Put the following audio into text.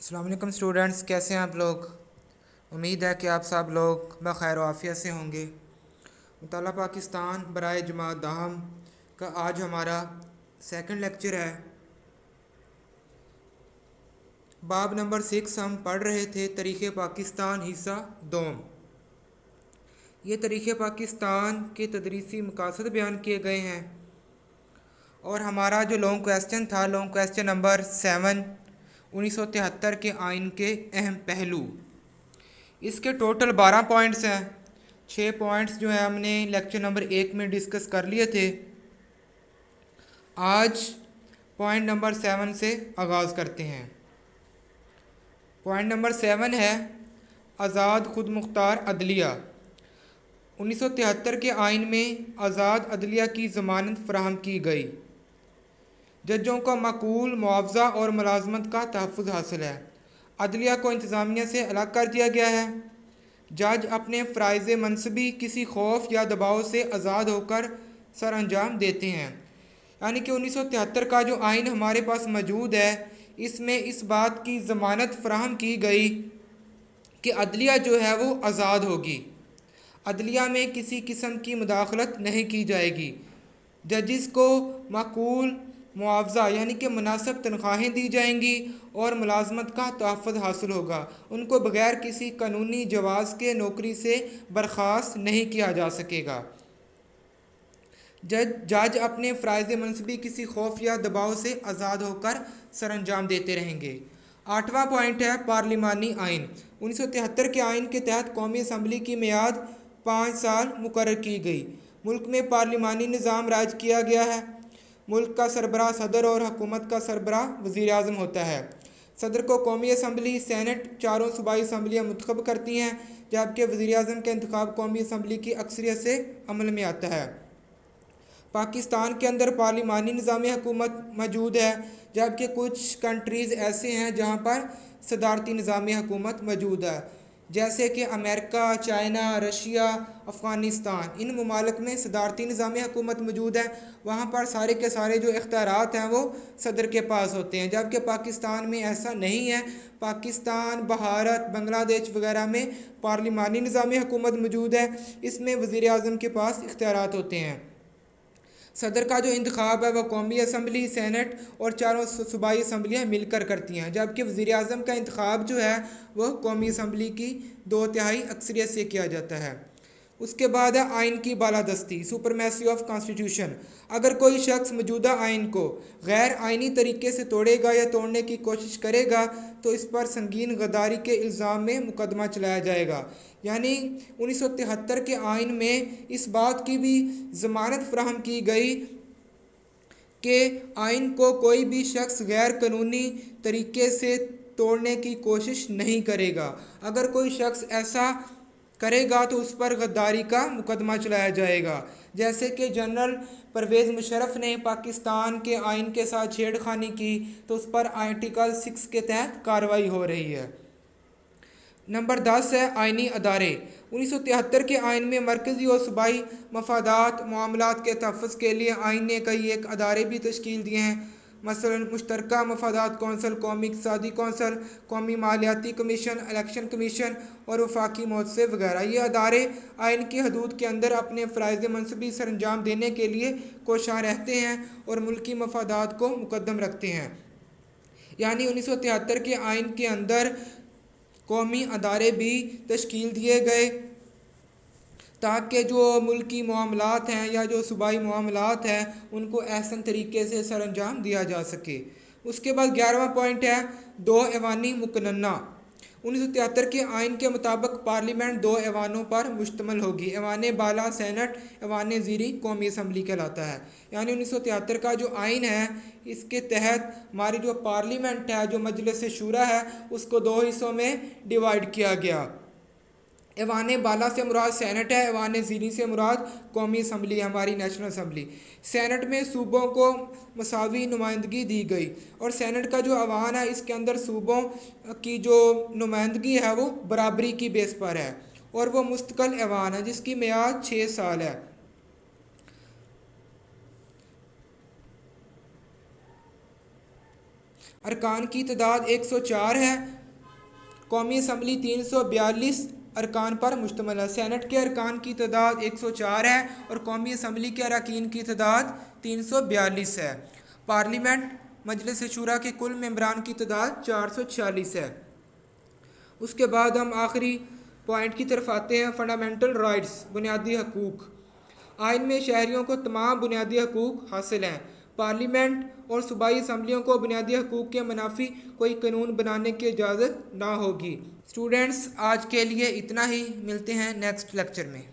अस्सलाम वालेकुम स्टूडेंट्स, कैसे हैं आप लोग। उम्मीद है कि आप सब लोग बखैर आफियत से होंगे। मुताला पाकिस्तान बराए जमात दाहम का आज हमारा सेकंड लेक्चर है। बाब नंबर 6 हम पढ़ रहे थे, तरीक़े पाकिस्तान हिस्सा दोम। ये तरीक़े पाकिस्तान के तदरीसी मकासद बयान किए गए हैं और हमारा जो लॉन्ग क्वेश्चन था, लॉन्ग क्वेश्चन नंबर 7 1973 के आइन के अहम पहलू। इसके टोटल 12 पॉइंट्स हैं। 6 पॉइंट्स जो है हमने लेक्चर नंबर 1 में डिस्कस कर लिए थे। आज पॉइंट नंबर 7 से आगाज़ करते हैं। पॉइंट नंबर 7 है आज़ाद खुद मुख्तार अदलिया। 1973 के आइन में आज़ाद अदलिया की ज़मानत फ़राहम की गई। जजों को माकूल मुआवजा और मुलाजमत का तहफ़्फ़ुज़ हासिल है। अदलिया को इंतज़ामिया से अलग कर दिया गया है। जज अपने फ़राइज़ मनसबी किसी खौफ या दबाव से आज़ाद होकर सर अंजाम देते हैं। यानी कि 1973 का जो आइन हमारे पास मौजूद है, इसमें इस बात की ज़मानत फ़राहम की गई कि अदलिया जो है वो आज़ाद होगी। अदलिया में किसी किस्म की मुदाखलत नहीं की जाएगी। जजिस को माकूल मुआवजा यानी कि मुनासिब तनख्वाहें दी जाएंगी और मुलाजमत का तहफ़्फ़ुज़ हासिल होगा। उनको बग़ैर किसी कानूनी जवाज़ के नौकरी से बर्खास्त नहीं किया जा सकेगा। जज अपने फ़राइज़ मनसबी किसी खौफ या दबाव से आज़ाद होकर सर अंजाम देते रहेंगे। 8वां पॉइंट है पार्लिमानी आइन। 1973 के आइन के तहत कौमी असम्बली की मियाद 5 साल मुकर्रर की गई। मुल्क में पार्लिमानी निज़ाम राज किया गया है। मुल्क का सरबराह सदर और हुकूमत का सरबराह वज़ीर आज़म होता है। सदर को कौमी असम्बली सेनेट चारों सूबाई असम्बलियाँ मुंतखब करती हैं, जबकि वज़ीर आज़म का इंतखाब कौमी असम्बली की अक्सरियत से अमल में आता है। पाकिस्तान के अंदर पार्लिमानी निज़ाम हुकूमत मौजूद है, जबकि कुछ कंट्रीज़ ऐसे हैं जहाँ पर सदारती निज़ाम हुकूमत मौजूद है, जैसे कि अमेरिका, चाइना, रशिया, अफ़गानिस्तान। इन ममालिक में सदारती निज़ाम हुकूमत मौजूद है। वहाँ पर सारे के सारे जो इख्तियारात हैं वो सदर के पास होते हैं, जबकि पाकिस्तान में ऐसा नहीं है। पाकिस्तान, भारत, बांग्लादेश वगैरह में पार्लिमानी निज़ाम हुकूमत मौजूद है। इसमें वज़ीर आज़म के पास इख्तियारात होते हैं। सदर का जो इंतखाब है वह कौमी असम्बली, सेनेट और चारों सूबाई असम्बलियाँ मिलकर करती हैं, जबकि वज़ीर आज़म का इंतखाब जो है वह कौमी असम्बली की 2/3 अक्सरियत से किया जाता है। उसके बाद है आइन की बालादस्ती, सुपरमेसी ऑफ कॉन्स्टिट्यूशन। अगर कोई शख्स मौजूदा आइन को गैर आइनी तरीके से तोड़ेगा या तोड़ने की कोशिश करेगा तो इस पर संगीन गद्दारी के इल्ज़ाम में मुकदमा चलाया जाएगा। यानी 1973 के आइन में इस बात की भी ज़मानत फ़राहम की गई कि आइन को कोई भी शख्स गैर कानूनी तरीके से तोड़ने की कोशिश नहीं करेगा। अगर कोई शख्स ऐसा करेगा तो उस पर गद्दारी का मुकदमा चलाया जाएगा। जैसे कि जनरल परवेज़ मुशर्रफ ने पाकिस्तान के आइन के साथ छेड़खानी की तो उस पर आर्टिकल 6 के तहत कार्रवाई हो रही है। नंबर 10 है आइनी अदारे। 1973 के आइन में मरकज़ी और सूबाई मफादात मामलात के तहफ़्फ़ुज़ के लिए आइन ने कई एक अदारे भी तश्कील दिए हैं, मसलन मुश्तरका मफादात कौंसल, कौमी इक़्तिसादी कौंसल, कौमी मालियाती कमीशन, इलेक्शन कमीशन और वफाकी मौज़े वगैरह। ये अदारे आइन की हदूद के अंदर अपने फ़राइज़ मनसबी सर अंजाम देने के लिए कोशां रहते हैं और मुल्की मफादात को मुकद्दम रखते हैं। यानी 1973 के आइन के अंदर कौमी अदारे भी तश्कील दिए गए ताकि जो मुल्की मामलात हैं या जो सूबाई मामलात हैं उनको एहसन तरीके से सर अंजाम दिया जा सके। उसके बाद 11वां पॉइंट है 2 ऐवानी मुकन्ना। 1973 के आइन के मुताबिक पार्लियामेंट 2 ऐवानों पर मुश्तमिल होगी। ऐवान बाला सेनेट, ऐवान ज़ीरी कौमी असम्बली कहलाता है। यानी 1973 का जो आइन है इसके तहत हमारी जो पार्लियामेंट है, जो मजलिस शूरा है, उसको 2 हिस्सों में डिवाइड किया गया। ऐवान बाला से मुराद सेनेट है, ऐवान ज़ीरी से मुराद कौमी असम्बली है, हमारी नेशनल असम्बली। सेनेट में सूबों को मसावी नुमाइंदगी दी गई और सेनेट का जो ऐवान है इसके अंदर सूबों की जो नुमाइंदगी है वो बराबरी की बेस पर है और वो मुस्तकिल ऐवान है जिसकी मियाद 6 साल है। अरकान की तादाद 104 है। कौमी असम्बली 342 अरकान पर मुश्तमिल है। सेनेट के अरकान की तादाद 104 है और कौमी असम्बली के अरकान की तादाद 342 है। पार्लियामेंट मजलिस शूरा के कुल मेंबरान की तादाद 446 है। उसके बाद हम आखिरी पॉइंट की तरफ आते हैं, फंडामेंटल राइट्स, बुनियादी हकूक़। आइन में शहरियों को तमाम बुनियादी हकूक़ हासिल हैं। पार्लियामेंट और सूबाई असम्बलियों को बुनियादी हकूक़ के मुनाफी कोई कानून बनाने की इजाज़त ना होगी। स्टूडेंट्स, आज के लिए इतना ही। मिलते हैं नेक्स्ट लेक्चर में।